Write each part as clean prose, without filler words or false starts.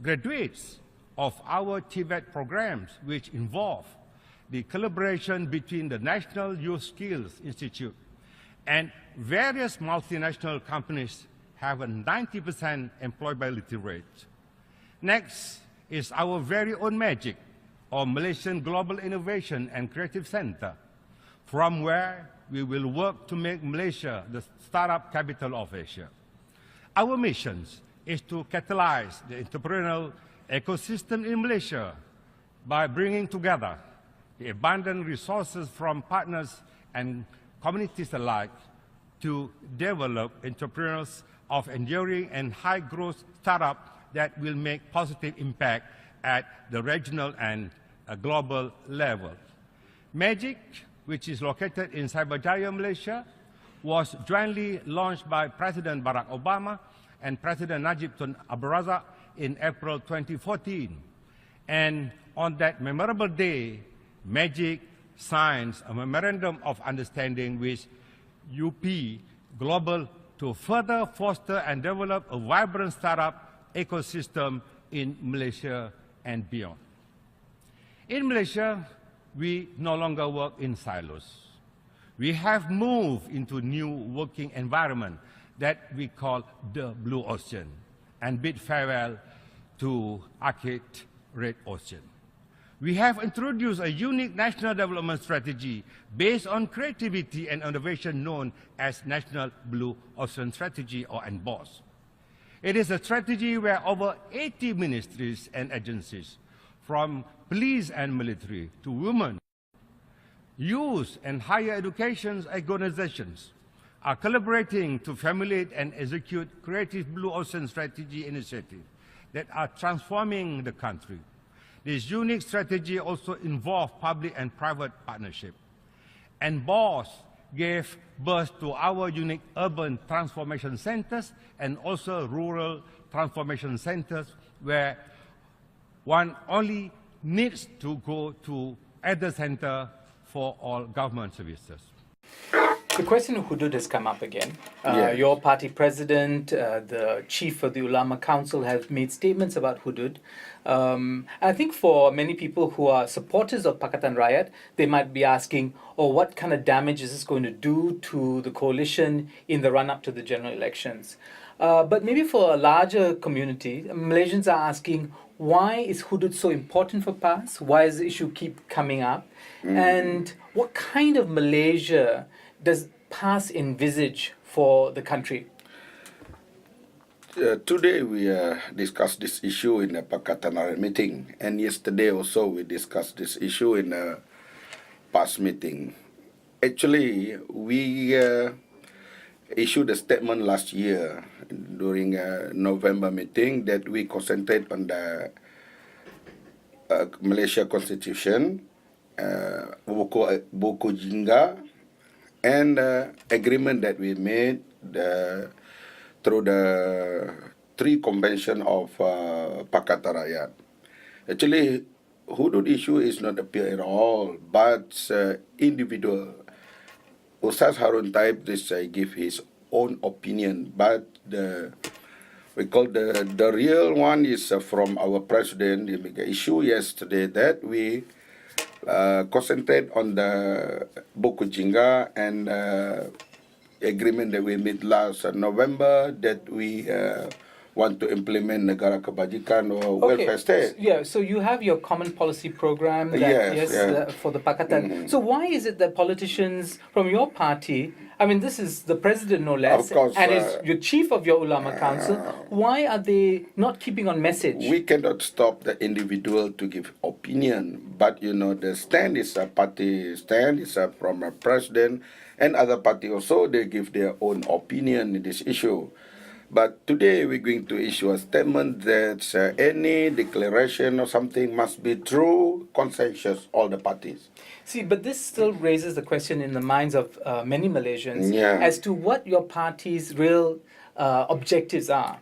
graduates of our Tibet programs, which involve the collaboration between the National Youth Skills Institute and various multinational companies, have a 90% employability rate. Next is our very own MAGIC, or Malaysian Global Innovation and Creative Center, from where we will work to make Malaysia the startup capital of Asia. Our mission is to catalyze the entrepreneurial ecosystem in Malaysia by bringing together the abundant resources from partners and communities alike to develop entrepreneurs of enduring and high-growth startups that will make positive impact at the regional and global level. MAGIC, which is located in Cyberjaya, Malaysia, was jointly launched by President Barack Obama and President Najib Tun Abdul Razak in April 2014. And on that memorable day, MAGIC signs a memorandum of understanding with UP Global to further foster and develop a vibrant startup ecosystem in Malaysia and beyond. In Malaysia, we no longer work in silos. We have moved into a new working environment that we call the Blue Ocean and bid farewell to Arctic Red Ocean. We have introduced a unique national development strategy based on creativity and innovation known as National Blue Ocean Strategy, or NBOS. It is a strategy where over 80 ministries and agencies, from police and military to women, youth and higher education organizations, are collaborating to formulate and execute creative Blue Ocean Strategy initiatives that are transforming the country. This unique strategy also involves public and private partnership. And BOSS gave birth to our unique urban transformation centers and also rural transformation centers, where one only needs to go to either center for all government services. The question of hudud has come up again. Yes. Your party president, the chief of the Ulama Council, have made statements about hudud. I think for many people who are supporters of Pakatan Rakyat, they might be asking, what kind of damage is this going to do to the coalition in the run-up to the general elections? But maybe for a larger community, Malaysians are asking, why is hudud so important for PAS? Why does the issue keep coming up? And what kind of Malaysia does PAS envisage for the country? Today we discussed this issue in a Pakatan Rakyat meeting, and yesterday also we discussed this issue in a PAS meeting. Actually, we issued a statement last year during a November meeting that we concentrate on the Malaysia Constitution, Buku Jingga, and agreement that we made through the three convention of Pakatan Rakyat. Actually, hudud issue is not appear at all, but individual. Ustaz Harun Taib give his own opinion, but we call the real one is from our president. He made an issue yesterday that we concentrate on the Buku Jingga and agreement that we made last November that we want to implement Negara Kebajikan or welfare state. So you have your common policy program that, for the Pakatan. So why is it that politicians from your party, I mean, this is the president no less, of course, and is your chief of your Ulama Council, why are they not keeping on message? We cannot stop the individual to give opinion, but the stand is a party stand, is from a president, and other party also, they give their own opinion in this issue. But today we're going to issue a statement that any declaration or something must be through consensus, all the parties. See, but this still raises the question in the minds of many Malaysians as to what your party's real objectives are.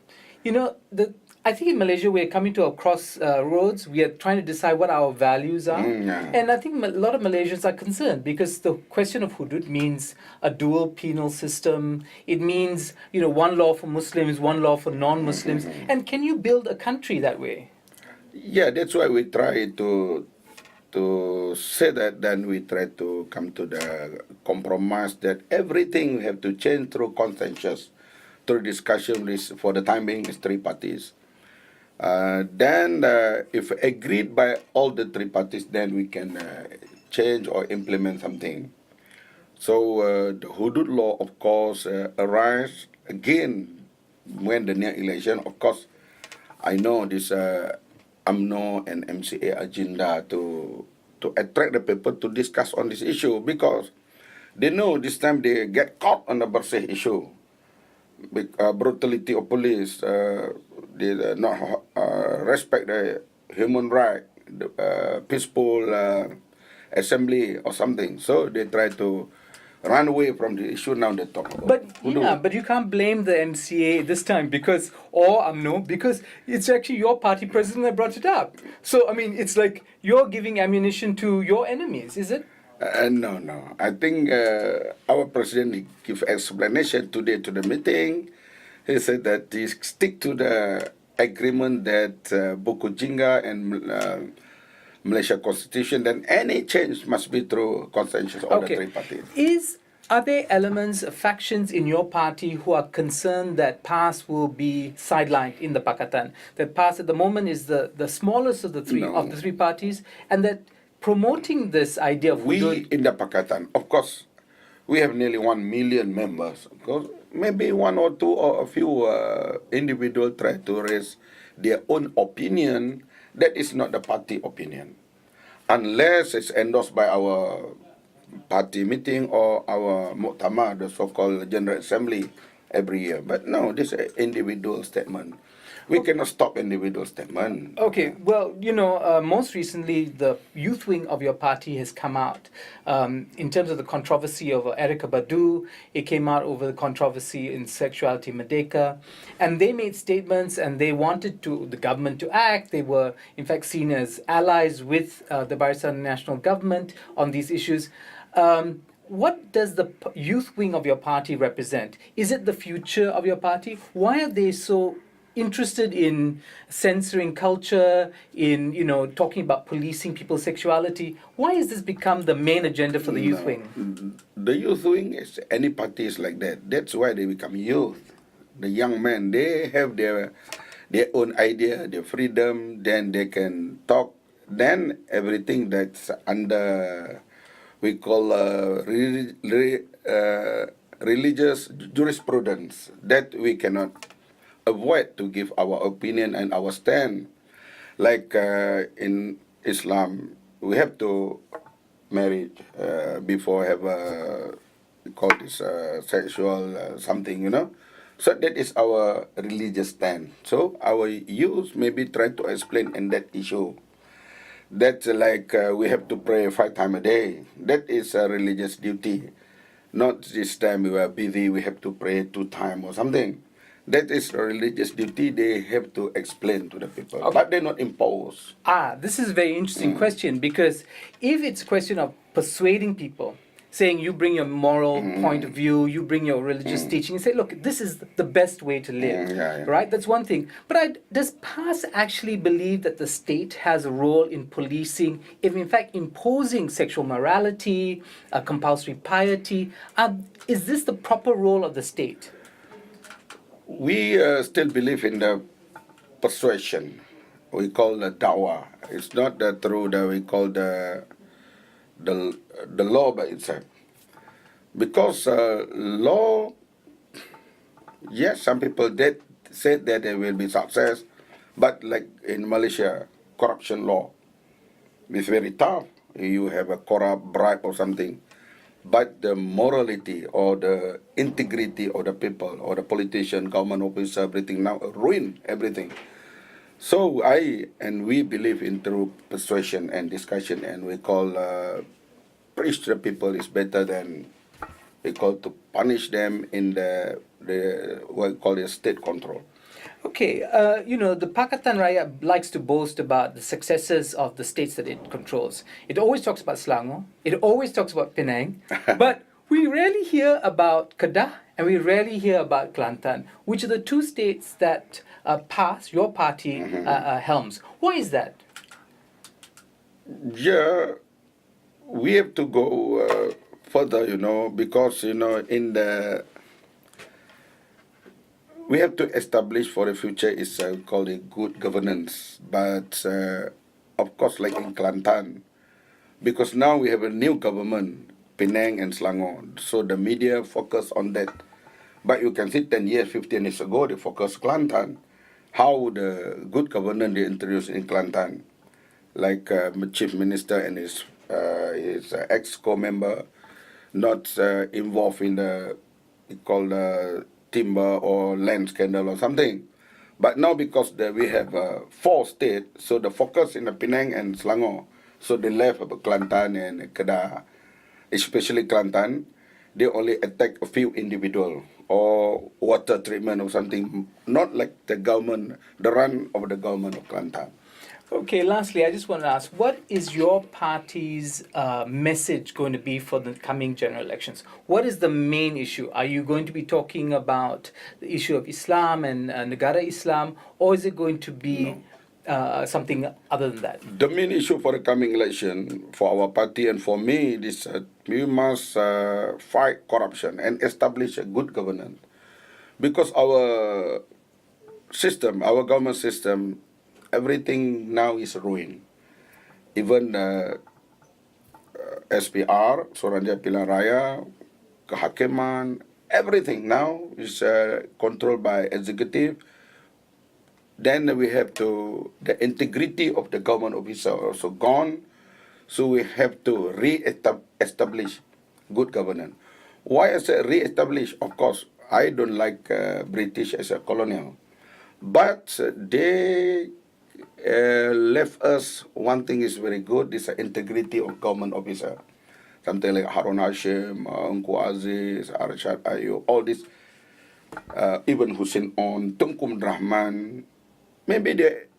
I think in Malaysia we're coming to a crossroads. We are trying to decide what our values are, and I think a lot of Malaysians are concerned because the question of hudud means a dual penal system. It means one law for Muslims, one law for non-Muslims, and can you build a country that way? Yeah, that's why we try to say that. Then we try to come to the compromise that everything we have to change through consensus, through discussion for the time being is three parties. Then if agreed by all the three parties, then we can change or implement something. So the hudud law, of course, arise again when the near election. Of course, I know this UMNO and MCA agenda to attract the people to discuss on this issue because they know this time they get caught on the Bersih issue. Brutality of police, they not respect the human right, the peaceful assembly or something. So they try to run away from the issue. Now they talk about. But you can't blame the MCA this time because because it's actually your party president that brought it up. So I mean, it's like you're giving ammunition to your enemies, is it? No. I think our president gave explanation today to the meeting. He said that he stick to the agreement that Buku Jingga and Malaysia Constitution. Then any change must be through consensus of the three parties. Are there elements, factions in your party who are concerned that PAS will be sidelined in the Pakatan? That PAS at the moment is the smallest of the three parties, and that promoting this idea of we in the Pakatan, of course, we have nearly 1 million members. Of course, maybe one or two or a few individuals try to raise their own opinion. That is not the party opinion, unless it's endorsed by our party meeting or our Muktamar, the so-called General Assembly, every year. But no, this is an individual statement. We cannot stop individual statement. Okay, well, most recently the youth wing of your party has come out in terms of the controversy over Erika Badu. It came out over the controversy in sexuality Merdeka, and they made statements and they wanted the government to act. They were in fact seen as allies with the Barisan National Government on these issues. What does the youth wing of your party represent? Is it the future of your party? Why are they so interested in censoring culture, in talking about policing people's sexuality? Why has this become the main agenda for the youth wing? The youth wing is any party is like that. That's why they become youth. The young men, they have their own idea, their freedom. Then they can talk. Then everything that's under we call religious jurisprudence that we cannot avoid to give our opinion and our stand. Like in Islam, we have to marry before have we call this sexual something, So that is our religious stand. So our youth maybe try to explain in that issue. That's like we have to pray 5 times a day. That is a religious duty. Not this time we are busy, we have to pray 2 times or something. That is a religious duty they have to explain to the people, but they not impose. This is a very interesting question, because if it's a question of persuading people, saying you bring your moral point of view, you bring your religious teaching, and say, look, this is the best way to live, right? That's one thing. But does PAS actually believe that the state has a role in policing, if in fact imposing sexual morality, compulsory piety? Is this the proper role of the state? We still believe in the persuasion. We call the dawah. It's not through we call the law by itself. Because law, yes, some people did say that there will be success, but like in Malaysia, corruption law is very tough. You have a corrupt bribe or something. But the morality or the integrity of the people or the politician, government officer, everything now ruin everything. So we believe in through persuasion and discussion, and we call preach to the people is better than we call to punish them in the what we call the state control. Okay, the Pakatan Raya likes to boast about the successes of the states that it controls. It always talks about Selangor, it always talks about Penang, but we rarely hear about Kedah and we rarely hear about Kelantan, which are the two states that your party helms. Why is that? Yeah, we have to go further, because, we have to establish for the future is called a good governance. But, of course, like in Kelantan, because now we have a new government, Penang and Selangor, so the media focus on that. But you can see 10 years, 15 years ago, they focus Kelantan. How the good governance they introduced in Kelantan, like chief minister and his ex-co-member not involved in the called timber or land scandal or something. But now because we have 4 states, so the focus in the Penang and Selangor, so they left Kelantan and Kedah, especially Kelantan, they only attack a few individual or water treatment or something, not like the government, the run of the government of Kelantan. Okay, lastly, I just want to ask, what is your party's message going to be for the coming general elections? What is the main issue? Are you going to be talking about the issue of Islam and Negara Islam, or is it going to be something other than that? The main issue for the coming election for our party and for me is we must fight corruption and establish a good governance, because our system, our government system, everything now is ruined. Even SPR, Suruhanjaya Pilihan Raya, kehakiman, everything now is controlled by executive. Then we have the integrity of the government officer also gone. So we have to re-establish good governance. Why I say re-establish? Of course, I don't like British as a colonial. But they left us one thing is very good, is the integrity of government officer. Something like Harun Hashim, Unku Aziz, Arshad Ayub, all this, even Hussein On, Tunkum Rahman, maybe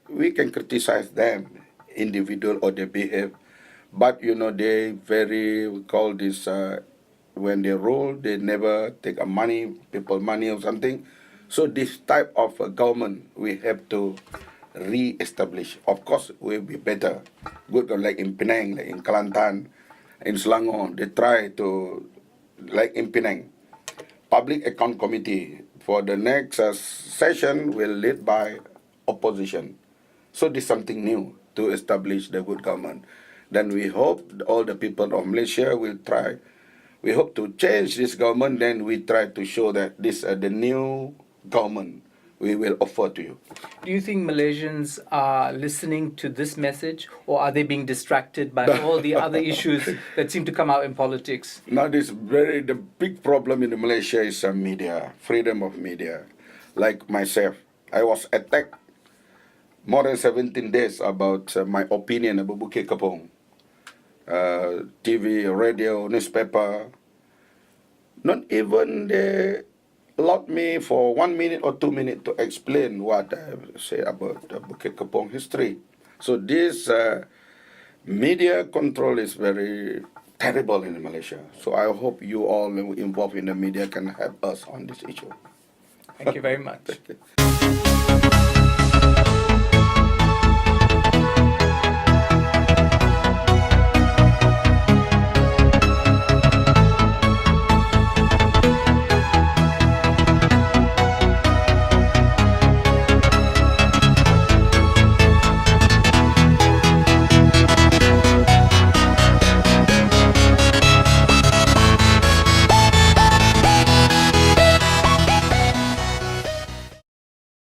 we can criticize them, individual or they behave, but they very, we call this, when they rule, they never take people money or something. So this type of government, we have to re-establish. Of course, will be better. Good, like in Penang, like in Kelantan, in Selangor, they try to, like in Penang, Public Account Committee for the next session will lead by opposition. So this is something new to establish the good government. Then we hope all the people of Malaysia will try. We hope to change this government. Then we try to show that this the new government we will offer to you. Do you think Malaysians are listening to this message, or are they being distracted by all the other issues that seem to come out in politics? Now, the big problem in Malaysia is media, freedom of media. Like myself, I was attacked more than 17 days about my opinion about Bukit Kepong. TV, radio, newspaper. Not even they allowed me for 1 minute or 2 minutes to explain what I say about Bukit Kepong history. So this media control is very terrible in Malaysia. So I hope you all involved in the media can help us on this issue. Thank you very much.